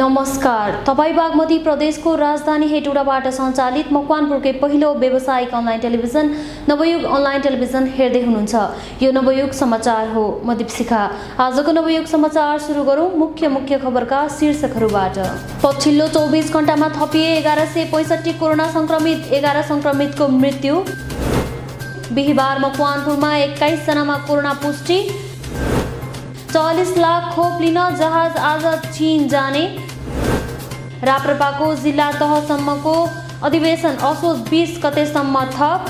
नमस्कार, तपाईँ बागमती प्रदेशको राजधानी हेटौडाबाट सञ्चालित मकवानपुरकै पहिलो व्यावसायिक online television Navyug online television हेर्दै हुनुहुन्छ। यो नवयुग समाचार हो। म दीपशिखा। आजको नवयुग समाचार सुरु गरौँ मुख्य खबरका शीर्षकहरूबाट। पछिल्लो 24 घण्टामा थपिए 1165 कोरोना संक्रमित, 11 संक्रमितको मृत्यु। बिहीबार मकवानपुरमा 21 जनामा कोरोना पुष्टि। 40 लाख खोप लिन जहाज आज चीन जाने। राप्रपाको जिल्ला तहसम्मको अधिवेशन असोज 20 गतेसम्म थप।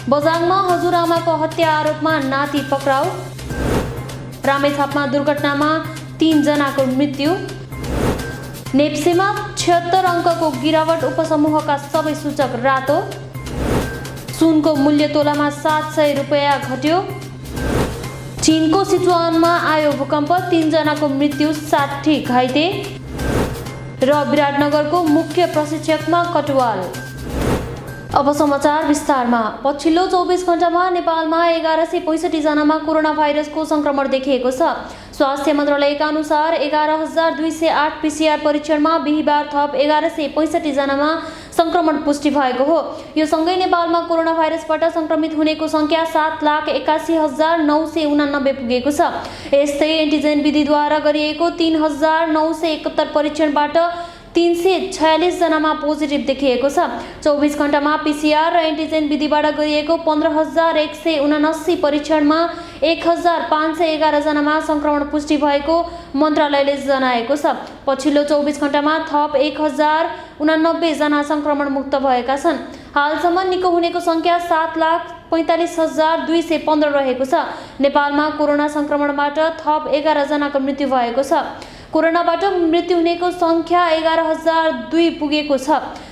बझाङमा हजुरआमाको हत्या आरोपमा नाति पक्राउ। रामेछापमा दुर्घटनामा 3 जनाको मृत्यु। नेप्सेमा 76 अङ्कको गिरावट, उपसमूहका सबै सूचक रातो। सुनको मूल्य तोलामा 700 रुपैयाँ घट्यो। चीनको सिचुआनमा आयो भूकम्प, 3 जनाको मृत्यु, 60 घाइते। र विराटनगरको मुख्य प्रशिक्षकमा कटुवाल। अब समाचार विस्तारमा। पछिल्लो 24 घण्टामा नेपालमा 1165 जनामा कोरोना भाइरसको संक्रमण देखिएको छ। स्वास्थ्य मन्त्रालयका अनुसार 11,208 PCR परीक्षणमा बिहीबार थप 1165 जनामा संक्रमण पुष्टि भएको हो। यो सँगै नेपालमा कोरोना भाइरसबाट संक्रमित हुनेको संख्या 7,81,989 पुगेको छ। यस्तै एन्टिजेन विधिद्वारा गरिएको 3,971 परीक्षणबाट 346 जनामा पोजिटिभ देखिएको छ। 24 घण्टामा PCR र एन्टिजेन विधिबाट गरिएको 15,179 परीक्षणमा 1,511 जनामा संक्रमण पुष्टि भएको मन्त्रालयले जनाएको छ। पछिल्लो 24 घण्टामा थप 1,089 जना संक्रमण मुक्त भएका छन्। हालसम्म निको हुनेको संख्या 7,45,215 रहेको छ। नेपालमा कोरोना संक्रमणबाट थप 11 जनाको मृत्यु भएको छ। कोरोनाबाट मृत्यु हुनेको संख्या 11,002 पुगेको छ।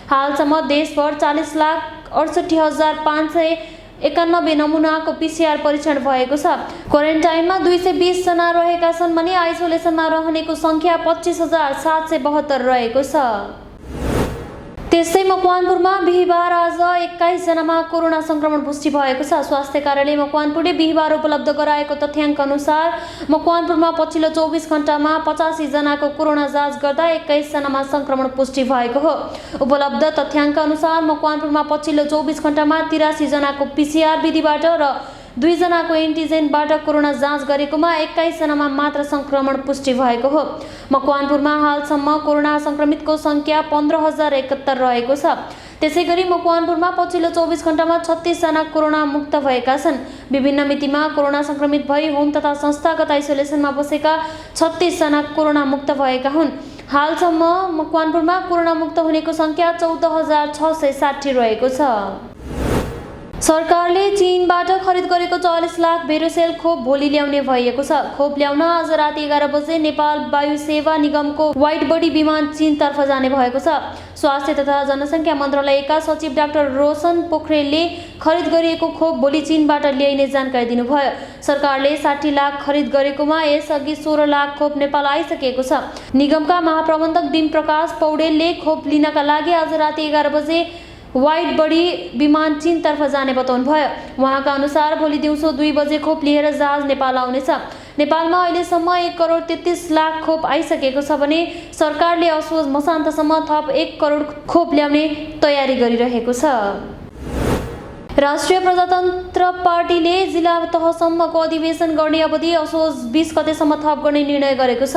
हालसम्म देशभर 40,68,591 नमुनाको PCR परीक्षण भएको छ। क्वारेन्टाइनमा 220 जना रहेका छन् भने आइसोलेसनमा रहनेको संख्या 25,772 रहेको छ। त्यस्तै मकवानपुरमा बिहीबार आज 21 जनामा कोरोना संक्रमण पुष्टि भएको छ। स्वास्थ्य कार्यालय मकवानपुरले बिहीबार उपलब्ध गराएको तथ्याङ्क अनुसार मकवानपुरमा पछिल्लो 24 घण्टामा 85 जनाको कोरोना जाँच गर्दा 21 जनामा संक्रमण पुष्टि भएको हो। उपलब्ध तथ्याङ्क अनुसार मकवानपुरमा पछिल्लो 24 घण्टामा 83 जनाको PCR विधिबाट र 2 जनाको एन्टिजेनबाट कोरोना जाँच गरेकोमा 21 जनामा मात्र संक्रमण पुष्टि भएको हो। मकवानपुरमा हालसम्म कोरोना संक्रमितको संख्या 15,071 रहेको छ। त्यसैगरी मकवानपुरमा पछिल्लो 24 घण्टामा 36 जना कोरोना मुक्त भएका छन्। विभिन्न मितिमा कोरोना संक्रमित भई होम तथा संस्थागत आइसोलेसनमा बसेका 36 जना कोरोना मुक्त भएका हुन्। हालसम्म मकवानपुरमा कोरोना मुक्त हुनेको संख्या 14,660 रहेको छ। सरकारले चीनबाट खरिद गरेको 40 लाख भेरोसेल खोप भोलि ल्याउने भएको छ। खोप ल्याउन आज राति 11 बजे नेपाल वायु सेवा निगमको वाइड बडी विमान चीनतर्फ जाने भएको छ। स्वास्थ्य तथा जनसङ्ख्या मन्त्रालयका सचिव डाक्टर रोशन पोखरेलले खरिद गरिएको खोप भोलि चीनबाट ल्याइने जानकारी दिनुभयो। सरकारले 60 लाख खरिद गरेकोमा यसअघि 16 लाख खोप नेपाल आइसकेको छ। निगमका महाप्रबन्धक डिम प्रकाश पौडेलले खोप लिनका लागि आज राति 11 बजे वाइड बडी विमान चीनतर्फ जाने बताउनुभयो। उहाँका अनुसार भोलि दिउँसो 2 बजे खोप लिएर जहाज नेपाल आउनेछ। नेपालमा अहिलेसम्म 1,33 लाख खोप आइसकेको छ भने सरकारले असोज मसान्तसम्म थप 1 करोड खोप ल्याउने तयारी गरिरहेको छ। राष्ट्रिय प्रजातन्त्र पार्टीले जिल्ला तहसम्मको अधिवेशन गर्ने अवधि असोज 20 गतेसम्म थप गर्ने निर्णय गरेको छ।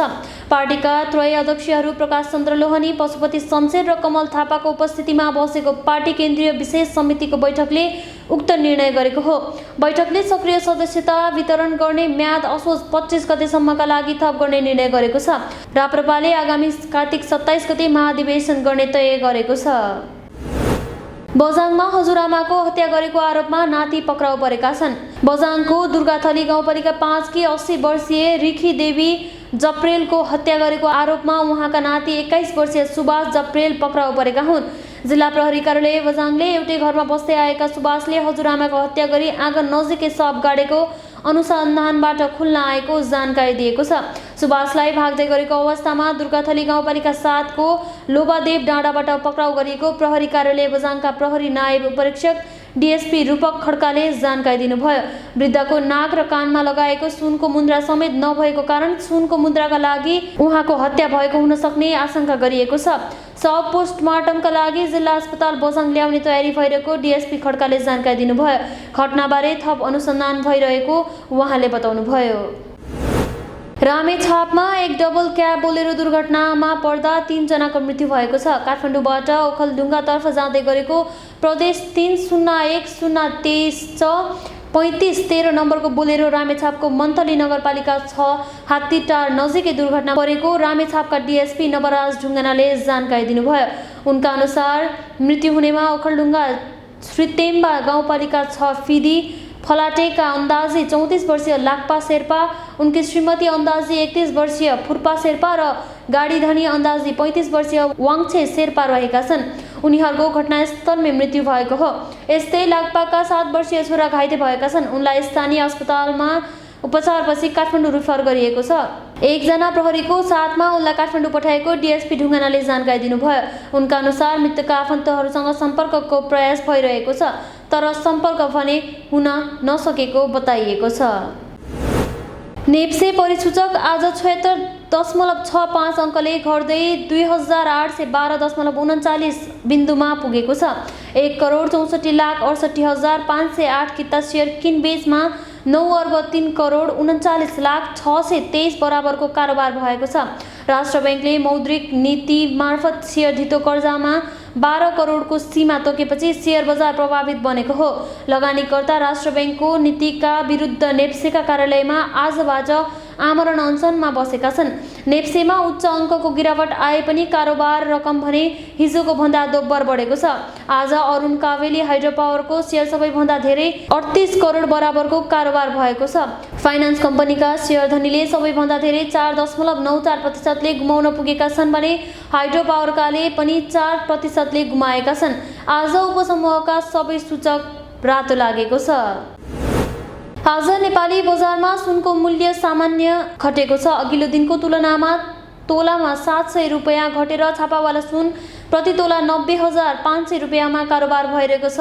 पार्टीका त्रय अध्यक्षहरू प्रकाश चन्द्र लोहनी, पशुपति शमशेर र कमल थापाको उपस्थितिमा बसेको पार्टी केन्द्रीय विशेष समितिको बैठकले उक्त निर्णय गरेको हो। बैठकले सक्रिय सदस्यता वितरण गर्ने म्याद असोज 25 गतेसम्मका लागि थप गर्ने निर्णय गरेको छ। राप्रपाले आगामी कार्तिक 27 गते महाधिवेशन गर्ने तय गरेको छ। बझाङमा हजुरआमाको हत्या गरेको आरोपमा नाति पक्राउ परेका छन्। बझाङको दुर्गाथली गाउँपालिका 5 की 80 वर्षीय रिखी देवी जप्रेलको हत्या गरेको आरोपमा उहाँका नाति 21 वर्षीय सुभाष जप्रेल पक्राउ परेका हुन्। जिल्ला प्रहरी कार्यालय बझाङले एउटै घरमा बस्दै आएका सुभाषले हजुरआमाको हत्या गरी आँगन नजिकै शव गाडेको अनुसन्धानबाट खुल्न आएको जानकारी दिएको छ। सुभाषलाई भाग्दै गरेको अवस्थामा दुर्गाथली गाउँपालिका 7 को लोबादेव डाँडाबाट पक्राउ गरिएको प्रहरी कार्यालय बझाङका प्रहरी नायब उपरीक्षक डिएसपी रूपक खड्काले जानकारी दिनुभयो। वृद्धको नाक र कानमा लगाएको सुनको मुद्रा समेत नभएको कारण सुनको मुद्राका लागि उहाँको हत्या भएको हुन सक्ने आशंका गरिएको छ। शव पोस्टमार्टमका लागि जिल्ला अस्पताल बझाङ ल्याउने तयारी भइरहेको डिएसपी खड्काले जानकारी दिनुभयो। घटनाबारे थप अनुसन्धान भइरहेको उहाँले बताउनुभयो। रामेछापमा एक डबल क्याब बोलेरो दुर्घटनामा पर्दा 3 जनाको मृत्यु भएको छ। काठमाडौँबाट ओखलढुङ्गातर्फ जाँदै गरेको प्रदेश 3001-023-3513 नम्बरको बोलेरो रामेछापको मन्थली नगरपालिका 6 हात्तीटार नजिकै दुर्घटना परेको रामेछापका डिएसपी नवराज ढुङ्गानाले जानकारी दिनुभयो। उनका अनुसार मृत्यु हुनेमा ओखलढुङ्गा श्रीतेम्बा गाउँपालिका 6 फिदी फलाटेका अन्दाजी 34 वर्षीय लाक्पा शेर्पा, उनकी श्रीमती अन्दाजी 31 वर्षीय फुर्पा शेर्पा र गाडी धनी अन्दाजी 35 वर्षीय वाङछे शेर्पा रहेका छन्। उनीहरूको घटनास्थलमै मृत्यु भएको हो। यस्तै लाक्पाका 7 वर्षीय छोरा घाइते भएका छन्। उनलाई स्थानीय अस्पतालमा उपचारपछि काठमाडौँ रिफर गरिएको छ। एकजना प्रहरीको साथमा उनलाई काठमाडौँ पठाएको डिएसपी ढुङ्गानाले जानकारी दिनुभयो। उनका अनुसार मृतकका आफन्तहरूसँग सम्पर्कको प्रयास भइरहेको छ, तर सम्पर्क भने हुन नसकेको बताइएको छ। नेप्से परिसूचक आज 76.65 अङ्कले घट्दै 2812.39 बिन्दुमा पुगेको छ। 1,64,68,508 किता सेयर किनबेचमा 9,03,39,623 बराबरको कारोबार भएको छ। राष्ट्र ब्याङ्कले मौद्रिक नीति मार्फत सेयर धितो कर्जामा 12 करोडको सीमा तोकेपछि सेयर बजार प्रभावित बनेको हो। लगानीकर्ता राष्ट्र ब्याङ्कको नीतिका विरुद्ध नेप्सेका कार्यालयमा आजबाट आमरण अनसनमा बसेका छन्। नेप्सेमा उच्च अङ्कको गिरावट आए पनि कारोबार रकम भने हिजोको भन्दा दोब्बर बढेको छ। आज अरुण कावेली हाइड्रो पावरको सेयर सबैभन्दा धेरै 38 करोड बराबरको कारोबार भएको छ। फाइनान्स कम्पनीका सेयर धनीले सबैभन्दा धेरै 4.94% गुमाउन पुगेका छन् भने हाइड्रो पावरकाले पनि 4% गुमाएका छन्। आज उपसमूहका सबै सूचक रातो लागेको छ। आज नेपाली बजारमा सुनको मूल्य सामान्य घटेको छ। अघिल्लो दिनको तुलनामा तोलामा 700 रुपियाँ घटेर छापावाला सुन प्रति तोला 90,500 रुपियाँमा कारोबार भइरहेको छ।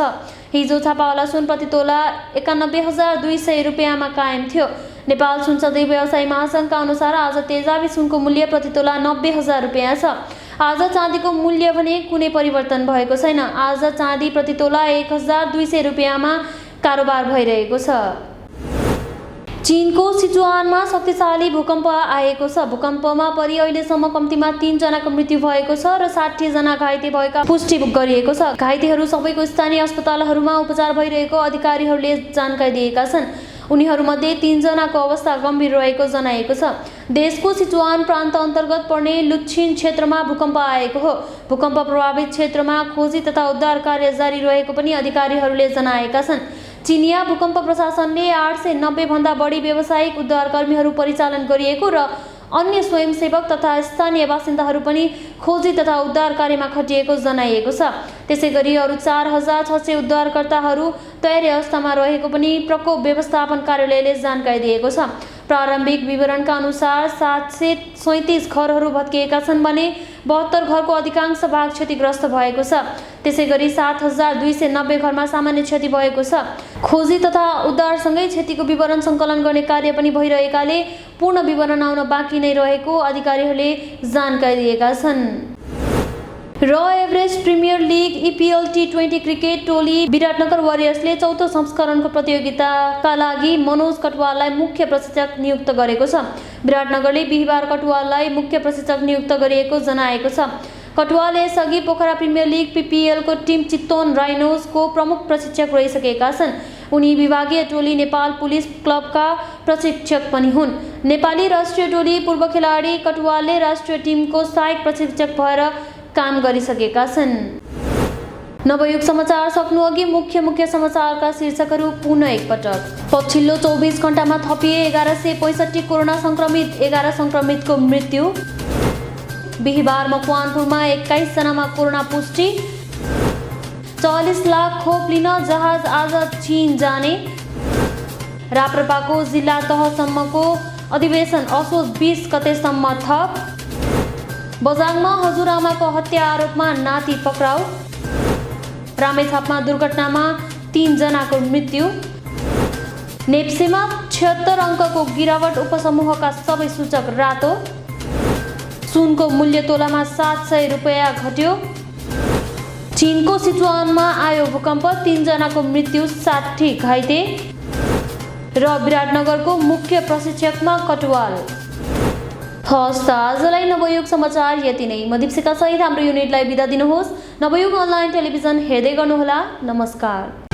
हिजो छापावाला सुन प्रति तोला 91,200 रुपियाँमा कायम थियो। नेपाल सुनसदी व्यवसायी महासङ्घका अनुसार आज तेजाबी सुनको मूल्य प्रति तोला 90,000 रुपियाँ छ। आज चाँदीको मूल्य भने कुनै परिवर्तन भएको छैन। आज चाँदी प्रति तोला 1,200 रुपियाँमा कारोबार भइरहेको छ। चीनको सिचुआनमा शक्तिशाली भूकम्प आएको छ। भूकम्पमा परि अहिलेसम्म कम्तीमा 3 जनाको मृत्यु भएको छ र 60 जना घाइते भएका पुष्टि गरिएको छ। घाइतेहरू सबैको स्थानीय अस्पतालहरूमा उपचार भइरहेको अधिकारीहरूले जानकारी दिएका छन्। उनीहरूमध्ये 3 जनाको अवस्था गम्भीर रहेको जनाएको छ। देशको सिचुआन प्रान्त अन्तर्गत पर्ने लुच्छिन क्षेत्रमा भूकम्प आएको हो। भूकम्प प्रभावित क्षेत्रमा खोजी तथा उद्धार कार्य जारी रहेको पनि अधिकारीहरूले जनाएका छन्। चिनिया भूकम्प प्रशासनले 890 भन्दा बढी व्यावसायिक उद्धारकर्मीहरू परिचालन गरिएको र अन्य स्वयंसेवक तथा स्थानीय बासिन्दाहरू पनि खोजी तथा उद्धार कार्यमा खटिएको जनाइएको छ। त्यसैगरी अरू 4,600 उद्धारकर्ताहरू तयारी अवस्थामा रहेको पनि प्रकोप व्यवस्थापन कार्यालयले जानकारी दिएको छ। प्रारम्भिक विवरणका अनुसार 737 घरहरू भत्किएका छन् भने 72 घरको अधिकांश भाग क्षतिग्रस्त भएको छ। त्यसैगरी 7,290 घरमा सामान्य क्षति भएको छ। खोजी तथा उद्धारसँगै क्षतिको विवरण सङ्कलन गर्ने कार्य पनि भइरहेकाले पूर्ण विवरण आउन बाँकी नै रहेको अधिकारीहरूले जानकारी दिएका छन्। र Everest premier league EPL T20 cricket टोली विराटनगर वारियर्सले चौथो संस्करणको प्रतियोगिताका लागि मनोज कटुवाललाई मुख्य प्रशिक्षक नियुक्त गरेको छ। विराटनगरले बिहिबार कटुवाललाई मुख्य प्रशिक्षक नियुक्त गरिएको जनाएको छ। कटुवाल यसअघि पोखरा प्रिमियर लिग PPL को टिम चितवन राइनोजको प्रमुख प्रशिक्षक रहिसकेका छन्। उनी विभागीय टोली नेपाल पुलिस क्लबका प्रशिक्षक पनि हुन्। नेपाली राष्ट्रिय टोली पूर्व खेलाडी कटुवालले राष्ट्रिय टिमको सहायक प्रशिक्षक भएर काम गरिसकेका छन्। नवयुग समाचार सक्नु अघि मुख्य समाचारका शीर्षकहरू पुनः एकपटक। पछिल्लो 24 घण्टामा थपिए 1165 कोरोना संक्रमित, 11 संक्रमितको मृत्यु। बिहिबार मकवानपुरमा 21 जनामा कोरोना पुष्टि। 40 लाख खोप लिन जहाज आज चीन जाने। राप्रपाको जिल्ला तहसम्मको अधिवेशन असोज 20 गतेसम्म थप। बझाङमा हजुरआमाको हत्या आरोपमा नाति पक्राउ। रामेछापमा दुर्घटनामा 3 जनाको मृत्यु। नेप्सेमा 76 अङ्कको गिरावट, उपसमूहका सबै सूचक रातो। सुनको मूल्य तोलामा 700 रुपैयाँ घट्यो। चीनको सिचुवानमा आयो भूकम्प, 3 जनाको मृत्यु, 60 घाइते। र विराटनगरको मुख्य प्रशिक्षकमा कटुवाल। हस् त आजलाई नवयुग समाचार यति नै। म दीप्सिका सहित हाम्रो युनिटलाई बिदा दिनुहोस्। नवयुग अनलाइन टेलिभिजन हेर्दै गर्नुहोला। नमस्कार।